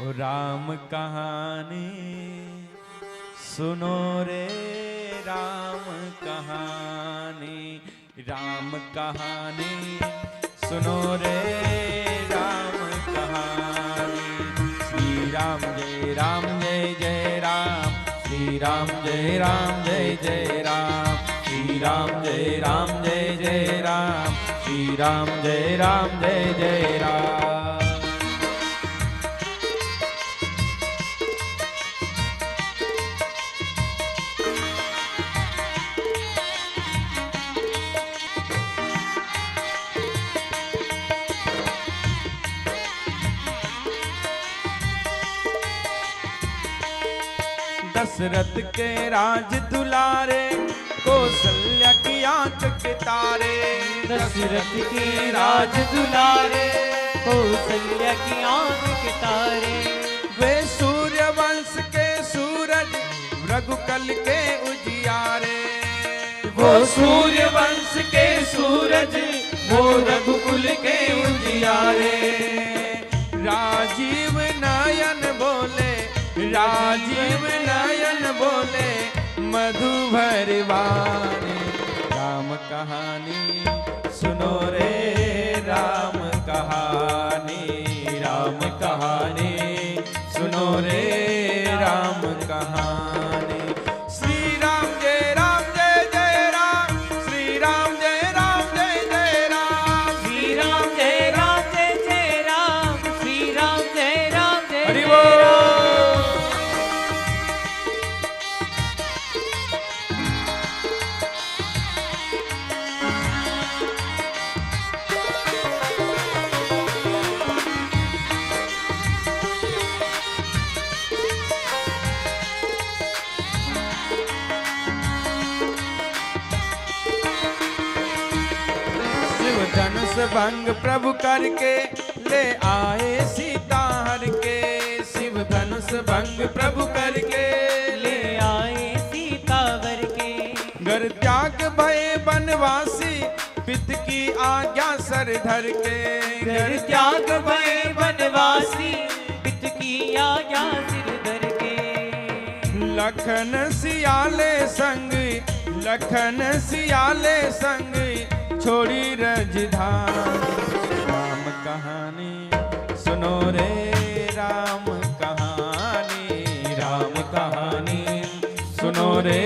राम कहानी सुनो रे, राम कहानी, राम कहानी सुनो रे, राम कहानी। श्री राम जय राम जय जय राम, श्री राम जय राम जय जय राम, श्री राम जय राम जय जय राम, श्री राम जय राम जय जय राम। दशरथ के राज दुलारे, कौशल्या की आंख के तारे। दशरथ के राज दुलारे, कौशल्या की आंख के तारे। वे सूर्य वंश के सूरज, रघुकुल के उजियारे। वो सूर्य वंश के सूरज, वो रघुकुल के उजियारे। राजीव नयन बोले, राजीव नयन बोले, मधुभर वाणी। राम कहानी सुनो रे, राम कहानी, राम कहानी सुनो रे, राम कहानी। श्री राम जय राम जय जय राम, श्री राम जय राम जय जय राम, श्री राम जय राम जय जय राम, श्री राम जय राम जय हरि जय बोल। राम। धनुष भंग प्रभु करके ले आए सीता हर के। शिव धनुष भंग प्रभु करके ले आए सीता वर के। घर त्याग भय बनवासी, पित की आज्ञा सर धर के। घर त्याग भय बनवासी, पित की आज्ञा सिर धर के। लखन सियाले संग, लखन सियाले संग, छोड़ी रजधानी। राम कहानी सुनो रे, राम कहानी, राम कहानी सुनो रे,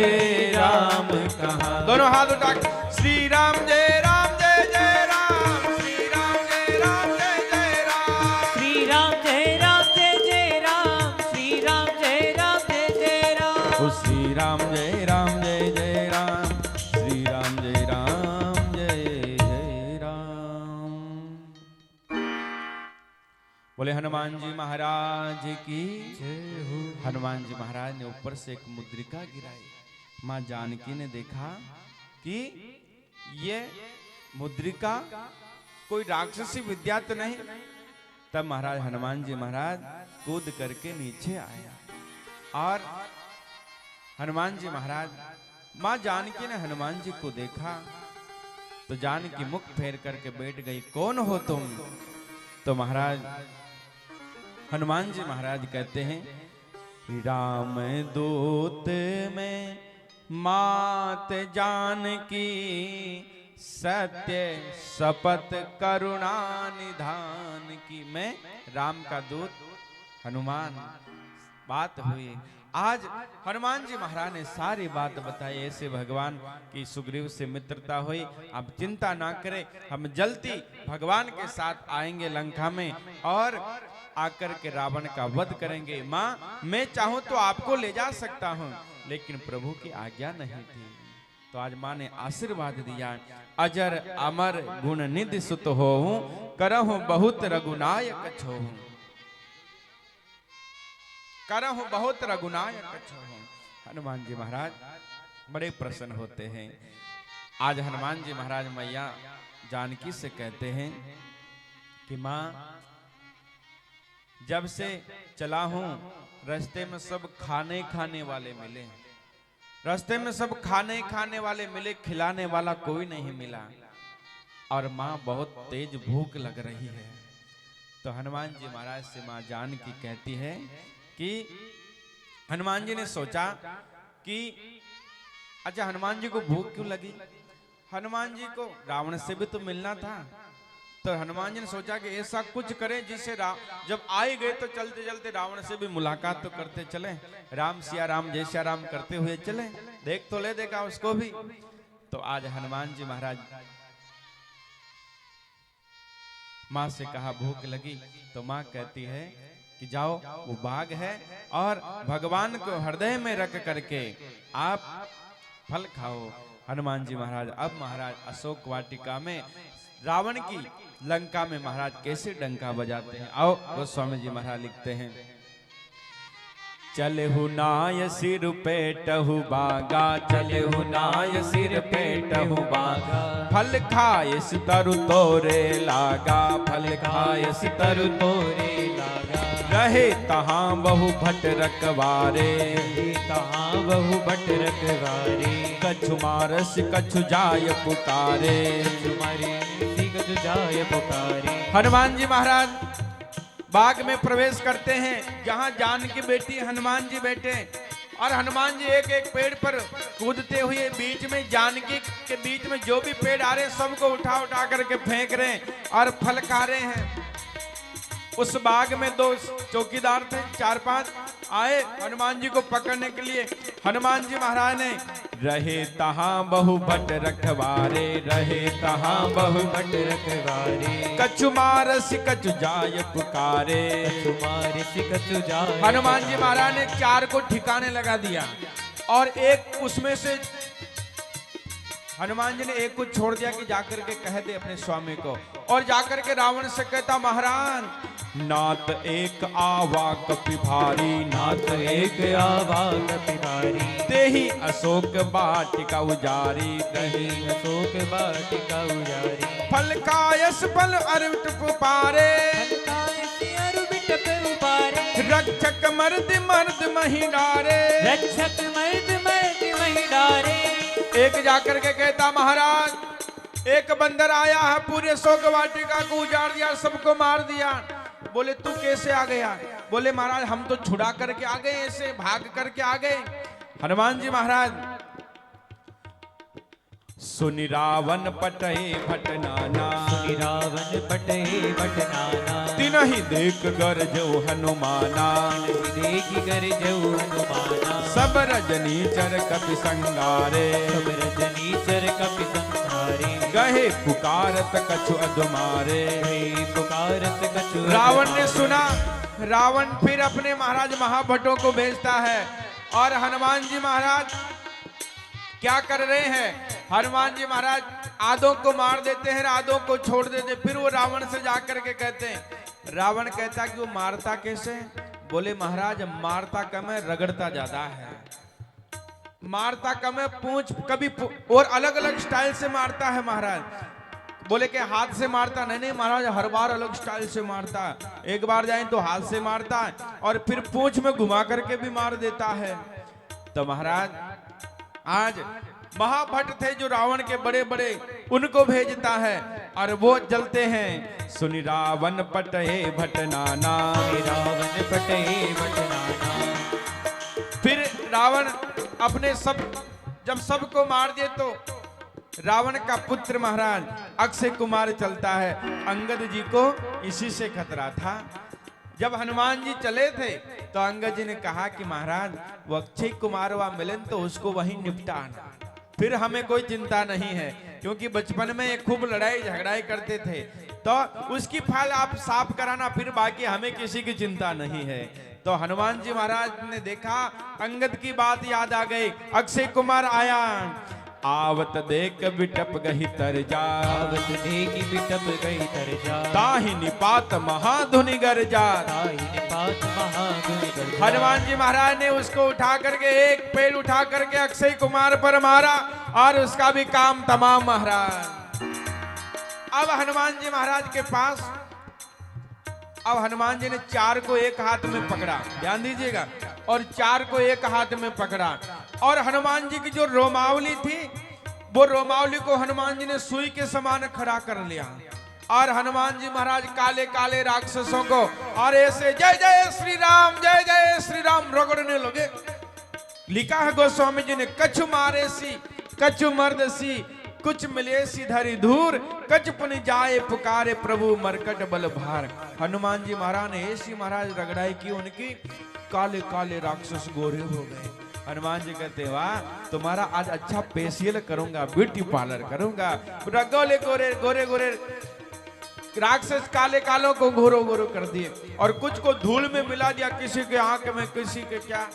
राम कहानी। दोनों हाथ उठा के श्री राम जय राम जय जय राम, श्री राम जय राम जय जय राम, श्री राम जय राम जय जय राम, श्री राम जय राम जय जय राम। ओ श्री राम जय राम जय जय राम, श्री राम जय राम जय जय राम। बोले हनुमान जी महाराज की जय हो। हनुमान जी महाराज ने ऊपर से एक मुद्रिका गिराई। मां जानकी ने देखा कि ये मुद्रिका कोई राक्षसी विद्या तो नहीं। तब महाराज हनुमान जी महाराज कूद करके नीचे आया और हनुमान जी महाराज, मां जानकी ने हनुमान जी को देखा तो जानकी मुख फेर करके बैठ गई। कौन हो तुम? तो महाराज हनुमान जी महाराज कहते हैं, राम दूत में मात जानकी, सत्य शपथ करुणा निधान की। मैं राम का दूत हनुमान। बात हुई आज हनुमान जी महाराज ने सारी बात बताई। ऐसे भगवान की सुग्रीव से मित्रता हुई। अब चिंता ना करें, हम जल्दी भगवान के साथ आएंगे लंका में और आकर के रावण का वध करेंगे। माँ मैं चाहूं तो आपको ले जा सकता हूं, लेकिन प्रभु की आज्ञा नहीं थी। तो आज माँ ने आशीर्वाद दिया, अजर अमर गुण निधि सुत होऊं, करहु बहुत रघुनायक छोहूं, करहु बहुत रघुनायक छोहूं। हनुमान जी महाराज बड़े प्रसन्न होते हैं। आज हनुमान जी महाराज मैया जानकी से कहते हैं कि माँ जब से चला हूं रास्ते में सब खाने वाले मिले, रास्ते में सब खाने वाले मिले, खिलाने वाला कोई नहीं मिला। और माँ बहुत तेज भूख लग रही है। तो हनुमान जी महाराज से माँ जानकी कहती है कि हनुमान जी ने सोचा कि अच्छा हनुमान जी को भूख क्यों लगी, हनुमान जी को रावण से भी तो मिलना था। तो हनुमान जी ने सोचा कि ऐसा कुछ करें जिससे जब आए गए तो चलते चलते रावण से भी मुलाकात तो करते चले, राम सिया राम जय सिया राम करते हुए चले, देख तो ले देखा उसको भी। तो आज हनुमान जी महाराज माँ से कहा भूख लगी, तो माँ कहती है कि जाओ वो बाग है और भगवान को हृदय में रख करके आप फल खाओ। हनुमान जी महाराज अब महाराज अशोक वाटिका में रावण की लंका में महाराज कैसे डंका बजाते हैं, आओ गोस्वामी जी महाराज लिखते हैं। चलहु नाय सिर पेटहु बागा, चलहु नाय सिर पेटहु बागा, फल खायस तरु तोरे लागा, फल खायस तरु तोरे लागा। रहे तहाँ बहु भट रखवारे, तहाँ बहु भट रखवारे। कछु मारस कछु जाय पुकारे, कछु जाय पुकारे। हनुमान जी महाराज बाग में प्रवेश करते हैं जहां जानकी बेटी हनुमान जी बैठे, और हनुमान जी एक एक पेड़ पर कूदते हुए बीच में जानकी के बीच में जो भी पेड़ आ रहे हैं सबको उठा उठा करके फेंक रहे हैं और फल खा रहे हैं। उस बाग में दो चौकीदार थे, 4-5 आए हनुमान जी को पकड़ने के लिए। हनुमान जी महाराज ने रहे तहाँ बहु भट रखवारे, रहे तहाँ बहु भट रखवारे। कछु मारस कछु जाय पुकारे, कछु मारस कछु जाय। हनुमान जी महाराज ने 4 को ठिकाने लगा दिया और एक उसमें से हनुमान जी ने एक को छोड़ दिया कि जाकर के कह दे अपने स्वामी को, और जाकर के रावण से कहता महाराज नात एक आवा कपि भारी, नात एक आवा कपि भारी। तेहि अशोक वाटिका उजारी, तेहि अशोक वाटिका उजारी। फल कायस फल अरविट पुपारे, फल कायस अरविट पुपारे। रक्षक मर्द मर्द मही डारे, रक्षक मर्द मर्द मही डारे। एक जाकर के कहता महाराज एक बंदर आया है पूरे अशोक वाटिका को उजाड़ दिया, सबको मार दिया। बोले तू कैसे आ गया? बोले महाराज हम तो छुड़ा करके आ गए, ऐसे भाग करके आ गए। हनुमान जी महाराज सुनि रावण पटहे भटनाना, सुनि रावण पटहे भटनाना। तिनहि देख गरजौ हनुमाना, देख गरजौ हनुमाना। सब रजनीचर कपि संगारे, सब रजनीचर कपि संगारे। गहे पुकारत कछु अधुमारे, गहे पुकारत कछु। रावण ने सुना, रावण फिर अपने महाराज महाभटों को भेजता है और हनुमान जी महाराज क्या कर रहे हैं? हनुमान जी महाराज आधों को मार देते हैं, आधों को छोड़ देते। फिर वो रावण से जाकर के कहते हैं, रावण कहता कि वो मारता कैसे? बोले महाराज मारता कम है, रगड़ता ज्यादा है। मारता कम है, पूंछ कभी और अलग अलग स्टाइल से मारता है महाराज। बोले कि हाथ से मारता नहीं, महाराज हर बार अलग स्टाइल से मारता। एक बार जाए तो हाथ से मारता है और फिर पूंछ में घुमा करके भी मार देता है। तो महाराज आज महाभट थे जो रावण के बड़े बड़े, उनको भेजता है और वो जलते हैं। सुनि रावण पटहे भटनाना, रावण पटहे भटनाना। फिर रावण अपने जब सबको मार दिए तो रावण का पुत्र महाराज अक्षय कुमार चलता है। अंगद जी को इसी से खतरा था। जब हनुमान जी चले थे तो अंगद जी ने कहा कि महाराज वो अक्षय कुमार वा मिलन तो उसको वहीं निपटाना, फिर हमें कोई चिंता नहीं है, क्योंकि बचपन में ये खूब लड़ाई झगड़ाई करते थे। तो उसकी फाइल आप साफ कराना, फिर बाकी हमें किसी की चिंता नहीं है। तो हनुमान जी महाराज ने देखा, अंगद की बात याद आ गई। अक्षय कुमार आया, आवत देख बिटप गही तर जा, आवत देख बिटप गही तर जा। ताहि निपात महाधुनि गरजा, ताहि निपात महाधुनि गरजा। हनुमान जी महाराज ने उसको उठा करके एक पेड़ उठा करके अक्षय कुमार पर मारा और उसका भी काम तमाम महाराज। अब हनुमान जी महाराज के पास, अब हनुमान जी ने 4 को एक हाथ में पकड़ा, ध्यान दीजिएगा, और 4 को एक हाथ में पकड़ा। और हनुमान जी की जो रोमावली थी, वो रोमावली को हनुमान जी ने सुई के समान खड़ा कर लिया। और हनुमान जी महाराज काले काले राक्षसों को और ऐसे जय जय श्री राम रगड़ने लगे। लिखा है गोस्वामी जी ने, कछु मारे सी कछु मर्द सी कुछ मिले सी धरी धूर, कछ पुनि जाए पुकारे प्रभु मरकट बल भार। हनुमान जी महाराज ने ऐसी महाराज रगड़ाई की, उनकी काले काले राक्षस गोरे हो गए। हनुमान जी कहते वाह, तुम्हारा आज अच्छा फेशियल करूंगा, ब्यूटी पार्लर करूंगा। गोले गोरे गोरे गोरे राक्षस काले कालों को गोरो गोरो कर दिए और कुछ को धूल में मिला दिया, किसी के आंख में, किसी के क्या।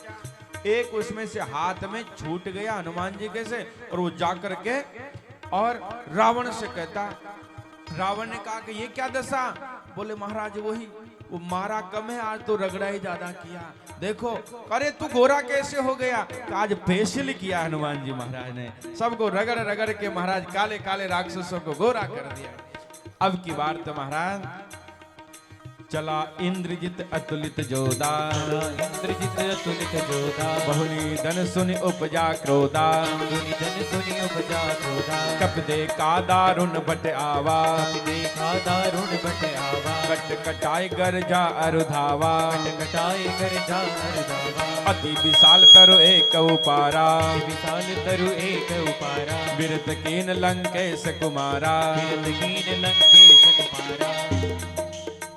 एक उसमें से हाथ में छूट गया हनुमान जी के से, और वो जाकर के और रावण से कहता। रावण ने कहा कि ये क्या दशा? बोले महाराज वही, वो मारा कम है, आज तो रगड़ा ही ज्यादा किया। देखो, अरे तू गोरा कैसे हो गया? आज फेशियल किया हनुमान जी महाराज ने, सबको रगड़ रगड़ के महाराज काले काले राक्षसों को गोरा कर दिया। अब की बार तो महाराज चला इंद्रजित अतुलित जोधा, इंद्रजित अतुलित जोधा, बहुनी धन सुनि उपजा क्रोधा, बहुनी धन सुनि उपजा क्रोधा, कप देखा दारुण बट आवा, कप देखा दारुण बट आवा, कट कटाई गर्जा अरुधावा, कट कटाई गर्जा अरुधावा, अति विशाल तरु एक उपारा, अति विशाल तरु एक उपारा, बिरत कीन लंकेश कुमारा, बिरत कीन लंकेश कुमारा।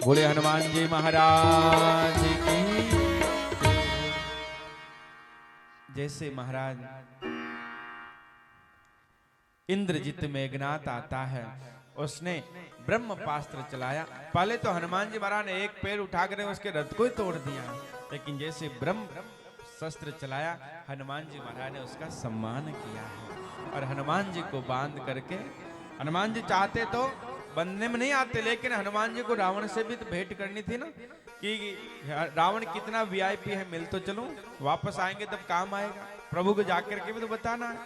बोले हनुमान जी महाराज की। जैसे महाराज इंद्रजित मेघनाथ आता है, उसने ब्रह्मपास्त्र चलाया। पहले तो हनुमान जी महाराज ने एक पैर उठाकर उसके रथ को ही तोड़ दिया, लेकिन जैसे ब्रह्म शस्त्र चलाया, हनुमान जी महाराज ने उसका सम्मान किया है और हनुमान जी को बांध करके, हनुमान जी चाहते तो बंधने में नहीं आते, लेकिन हनुमान जी को रावण से भी तो भेंट करनी थी ना, कि रावण कितना वीआईपी है, मिल तो चलो, वापस आएंगे तब काम आएगा, प्रभु को जाकर के भी तो बताना है।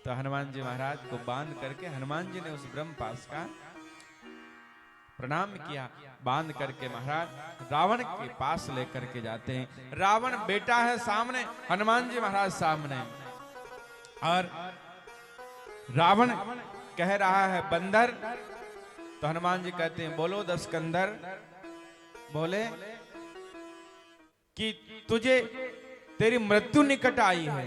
तो हनुमान जी महाराज को बांध करके हनुमान जी ने उस ब्रह्मपास का प्रणाम किया, बांध करके महाराज रावण के पास लेकर के जाते हैं। रावण बेटा है सामने, हनुमान जी महाराज सामने, और रावण कह रहा है बंदर, तो हनुमान जी कहते हैं बोलो दशकंदर, बोले कि तुझे तेरी मृत्यु निकट आई है,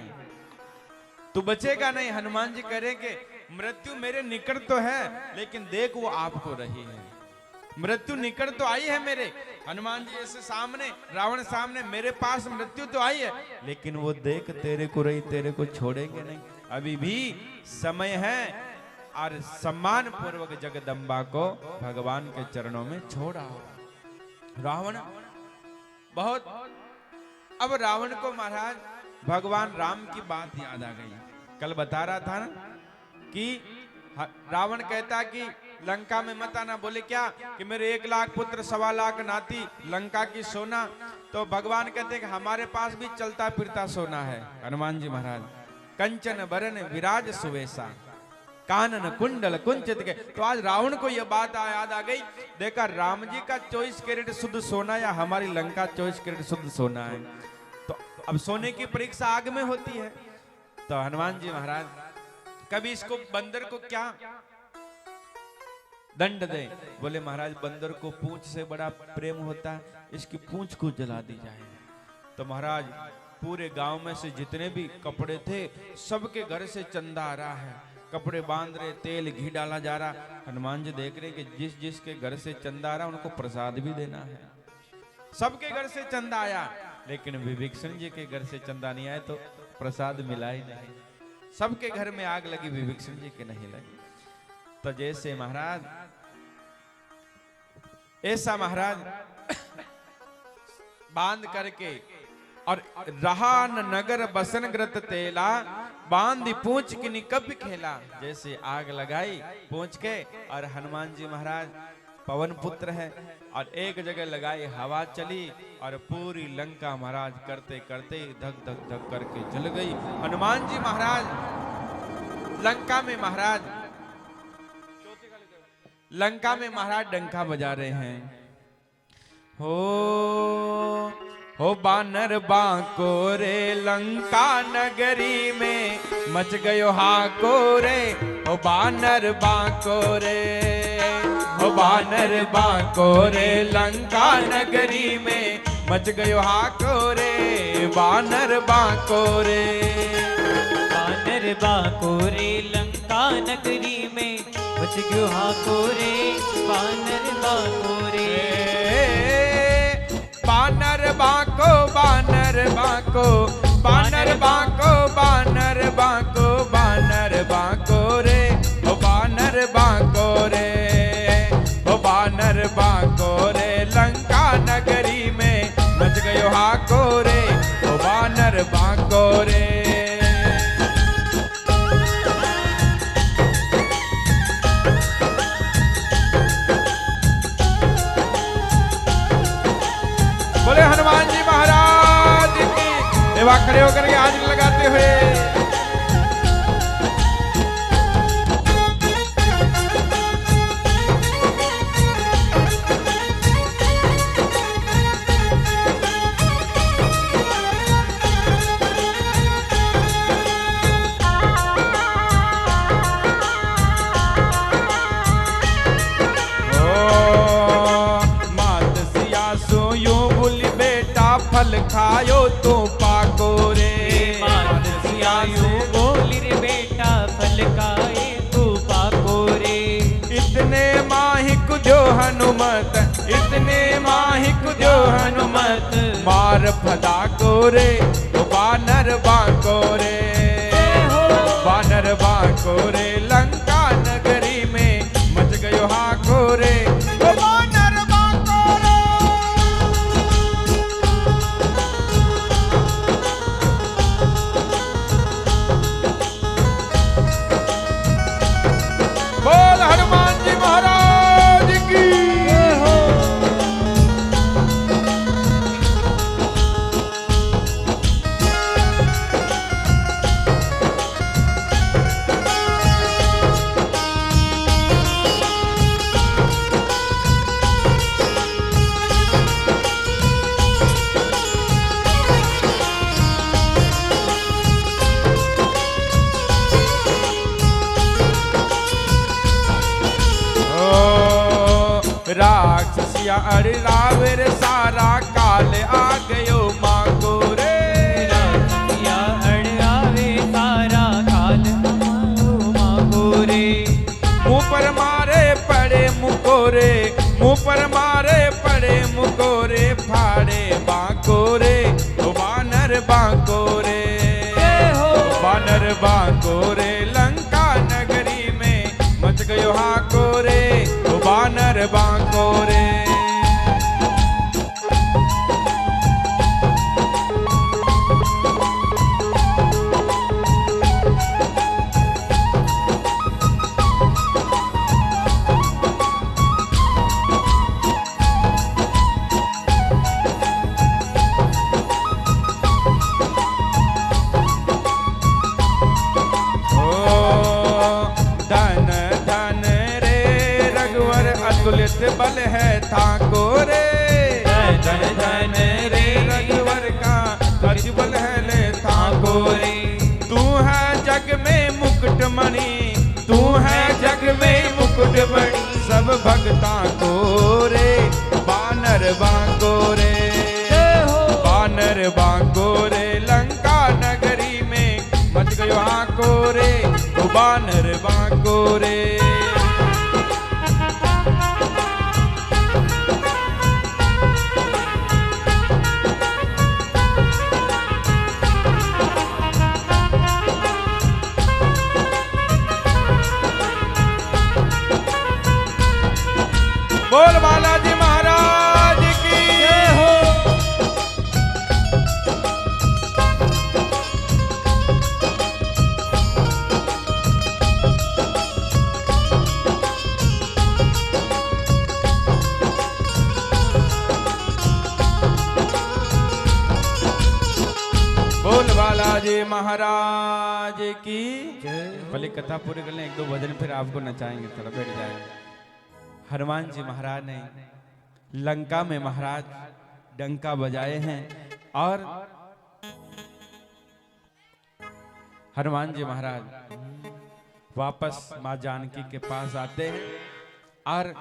तू बचेगा नहीं। हनुमान जी कह रहे कि मृत्यु मेरे निकट तो है, लेकिन देख वो आपको रही है, मृत्यु निकट तो आई है मेरे। हनुमान जी ऐसे सामने, रावण सामने, मेरे पास मृत्यु तो आई है, लेकिन वो देख तेरे को रही, तेरे को छोड़ेंगे नहीं, अभी भी समय है। और सम्मान पूर्वक जगदम्बा को भगवान के चरणों में छोड़ा। रावण बहुत, अब रावण को महाराज भगवान राम की बात याद आ गई। कल बता रहा था ना कि रावण कहता कि लंका में मत आना, बोले क्या कि मेरे 1 लाख पुत्र 1.25 लाख नाती, लंका की सोना। तो भगवान कहते कि हमारे पास भी चलता फिरता सोना है। हनुमान जी महाराज कंचन बरन विराज सुवेशा, कानन कुंडल कुंचित के। तो आज रावण को यह बात याद आ गई, देखा राम जी का 24 कैरेट शुद्ध सोना या हमारी लंका 24 कैरेट शुद्ध सोना है, तो अब सोने की परीक्षा आग में होती है। तो हनुमान जी महाराज कभी इसको बंदर को क्या दंड दे? बोले महाराज बंदर को पूंछ से बड़ा प्रेम होता है, इसकी पूंछ को जला दी जाए। तो महाराज पूरे गांव में से जितने भी कपड़े थे सबके घर से चंदा आ रहा है, कपड़े बांध रहे, तेल घी डाला जा रहा। हनुमान जी देख रहे कि जिस जिसके घर से चंदा आ रहा उनको प्रसाद भी देना है। सबके घर से चंदा आया, लेकिन विभीषण जी के घर से चंदा नहीं आया तो प्रसाद मिला ही नहीं। सबके घर में आग लगी, विभीषण जी के नहीं लगी। तो जैसे महाराज ऐसा महाराज बांध करके और रहा नगर बसन ग्रत तेला, बांध पूंछ की निकब खेला। जैसे आग लगाई पूंछ के, और हनुमान जी महाराज पवन पुत्र है, और एक जगह लगाई, हवा चली और पूरी लंका महाराज करते करते धक धक धक करके जल गई। हनुमान जी महाराज लंका में महाराज डंका बजा रहे हैं। हो हो बानर बांको रे लंका नगरी में मच गयो हाको रे। हो बानर बांको रे, हो बानर बांको रे लंका नगरी में मच गयो हाको रे। बानर बांको रे, बानर बांको रे लंका नगरी में मच गयो हाको रे। बानर बांको रे, बानर बांको, बानर बांको, बानर बांको, बानर बांको, बानर बांको रे। ओ बानर बांको रे, ओ बानर बांको रे लंका नगरी में मच गयो हाको रे। ओ बानर बांको रे। बोले हनुमान जी महाराज की। सेवा खड़े होकर के हाजिर लगाते हुए फल खायो तो पाको रे। मात सिया यूं बोली रे बेटा फल खाए तो पाको रे। इतने माहिक जो हनुमत, इतने माहिक जो हनुमत मार फदा को रे। तो बानर बांको रे, बानर बांको रे लंका नगरी में मच गयो हाको रे। तो बानर बांको रे। बोल हनुमान जी महाराज की। राक्षसिया अड़ावे रे सारा काल आ गयो मांगो रे। राक्षसिया अड़ावे सारा काल मांगो रे। मुंह पर मारे पड़े मुकोरे, मुंह पर मारे पड़े मुकोरे फाड़े बांको रे। ओ बानर बांको रे, बानर बांको रे लंका नगरी में मच गयो हाको रे। ओ बानर बांको रे। अतुलित बल है थाको रे। धन धन रे रघुवर का अति बल है ले थाको रे। तू है जग में मुकुट मणि, तू है जग में मुकुट मणि सब भक्ता को रे। बानर बांको रे, बानर बांको रे लंका नगरी में मच गयो हाको रे। ओ बानर बांको रे। बोल बालाजी महाराज की जय हो। बोल बालाजी महाराज की जय। पहले कथा पूरी कर लें, एक दो भजन फिर आपको नचाएंगे, थोड़ा बैठ जाएंगे। हनुमान जी महाराज ने लंका में महाराज डंका बजाए हैं। और हनुमान जी महाराज वापस माँ जानकी के पास आते हैं और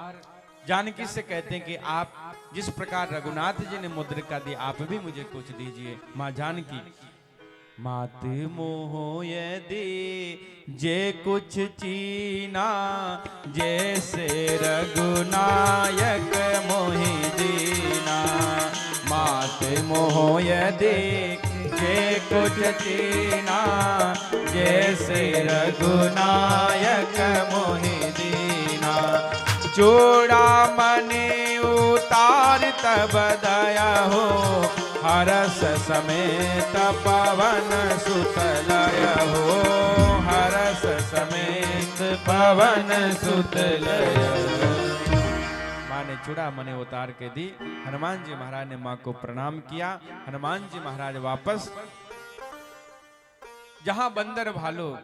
जानकी से कहते हैं कि आप जिस प्रकार रघुनाथ जी ने मुद्रिका दी, आप भी मुझे कुछ दीजिए। माँ जानकी, माते मोह यदि जे कुछ चीना, जैसे रघुनायक मोहि दीना। माते मोह यदि जे कुछ चीना, जैसे रघुनायक मोहि दीना। चूड़ामणि उतार तब दया हो, हरस समेत पवन सुत लय हो। हरस समेत पवन सुत लय। माँ ने चूड़ामणि उतार के दी। हनुमान जी महाराज ने माँ को प्रणाम किया। हनुमान जी महाराज वापस जहां बंदर भालू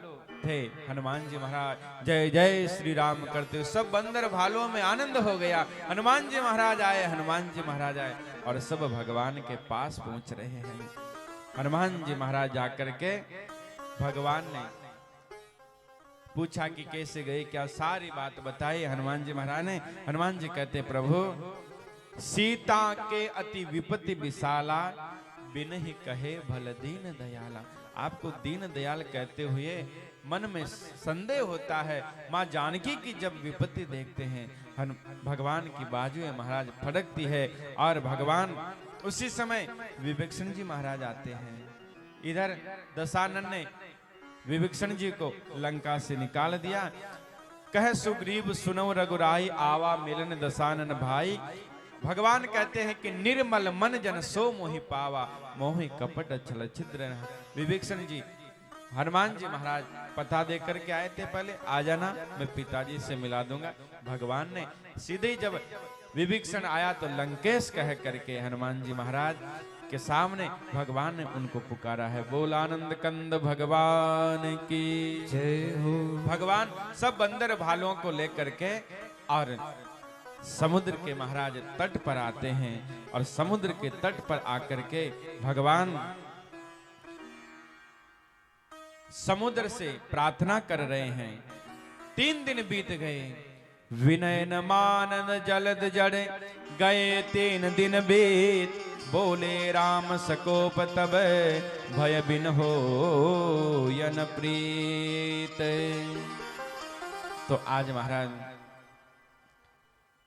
थे, हनुमान जी महाराज जय जय श्री राम करते, सब बंदर भालुओं में आनंद हो गया। हनुमान जी महाराज आए, हनुमान जी महाराज आए और सब भगवान के पास पहुंच रहे हैं। हनुमान जी महाराज जाकर के भगवान ने पूछा कि कैसे गए, क्या सारी बात बताई हनुमान जी महाराज ने। हनुमान जी कहते, प्रभु सीता के अति विपत्ति विशाला, बिन ही कहे भल दीन दयाला। आपको दीन दयाल कहते हुए मन में संदेह होता है। माँ जानकी की जब विपत्ति देखते हैं, भगवान की बाजुएं महाराज फड़कती है और भगवान उसी समय विभीषण जी महाराज आते हैं। इधर दशानन ने विभीषण जी को लंका से निकाल दिया। कह सुग्रीव सुनो रघुराई, आवा मिलन दशानन भाई। भगवान कहते हैं कि निर्मल मन जन सो मोहि पावा, मोहि कपट छल छिद्र। विभीषण जी हनुमान जी महाराज पता दे करके आए थे, पहले आ जाना, मैं पिताजी से मिला दूंगा। भगवान ने सीधे जब विभीषण आया तो लंकेश कह करके हनुमान जी महाराज के सामने भगवान ने उनको पुकारा है। बोल आनंद कंद भगवान की जय हो। भगवान सब बंदर भालुओं को लेकर के और समुद्र के महाराज तट पर आते हैं और समुद्र के तट पर आकर के भगवान समुद्र से प्रार्थना कर रहे हैं। 3 दिन बीत गए, विनयन मानन जलद जड़े, गए 3 दिन बीत। बोले राम सकोप तब, भय बिन हो यन प्रीत। तो आज महाराज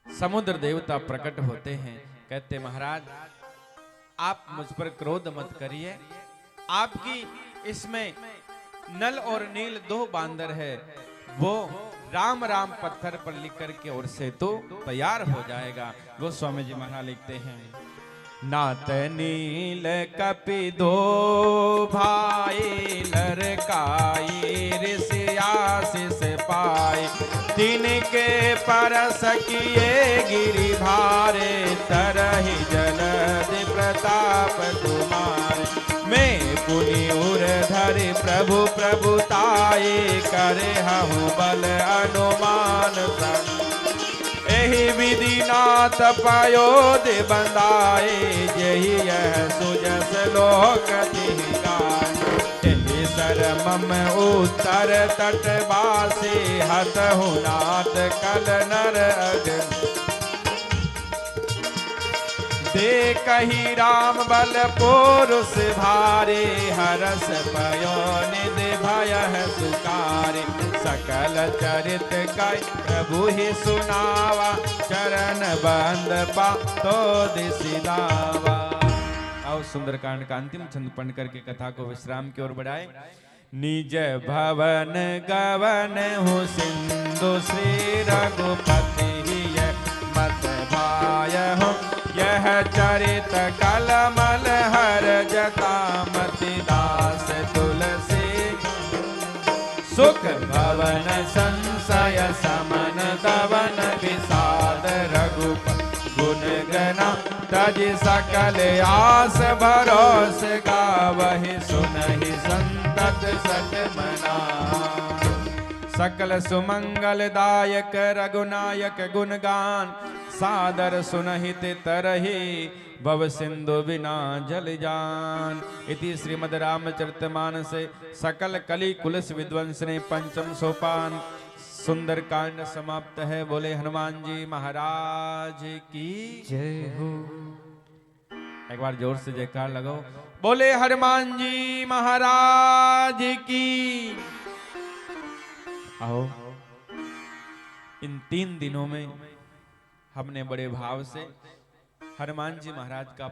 समुद्र देवता प्रकट होते हैं, कहते महाराज आप मुझ पर क्रोध मत करिए, आपकी इसमें नल और नील 2 बांदर है, वो राम राम पत्थर पर लिख करके और सेतु तैयार हो जाएगा। वो स्वामी जी महाराज लिखते हैं, नात नील कपि 2 भाई, लड़काई ऋषि आशीष पाए। तिनके परस किए गिरि भारे, तरहि जलधि प्रताप तुम्हारे। मैं पुनि उर धरि प्रभु प्रभुताए, करे हूँ बल अनुमान सन। एहि विधि नाथ पयोध बंदाए, जही यह सुजस लोक एहि सरमम उत्तर तटवासी, हतहु नाथ कल नर अगन। देखहि राम बल पुरुष भारे, हरस पयो निधि भयः सुकारे। सकल चरित कई प्रभु ही सुनावा, चरण बंद पातो दिसिलावा। आओ सुंदरकांड का अंतिम छंद पढ़ करके कथा को विश्राम की ओर बढ़ाए। निज भवन गवन हो सिंधु, श्री रघुपति मत भाय हो। यह चरित कलमल हर जता, मति दास तुलसी। सुख भवन संशय समन दवन, विषाद रघुपति गुण गना। तज सकल आस भरोस, गावहि सुनहि संतत सत मना। सकल सुमंगल दायक रघुनायक गुणगान, सादर सुनहित तरहि। भव सिंधु बिना जल जान। इति श्रीमद् रामचरितमानसे सकल कलि कुलस विध्वंस ने पंचम सोपान सुंदर कांड समाप्त है। बोले हनुमान जी महाराज की जय हो। एक बार जोर से जयकार लगाओ। बोले हनुमान जी महाराज की। आओ, इन 3 दिनों में हमने बड़े भाव से हनुमान जी महाराज का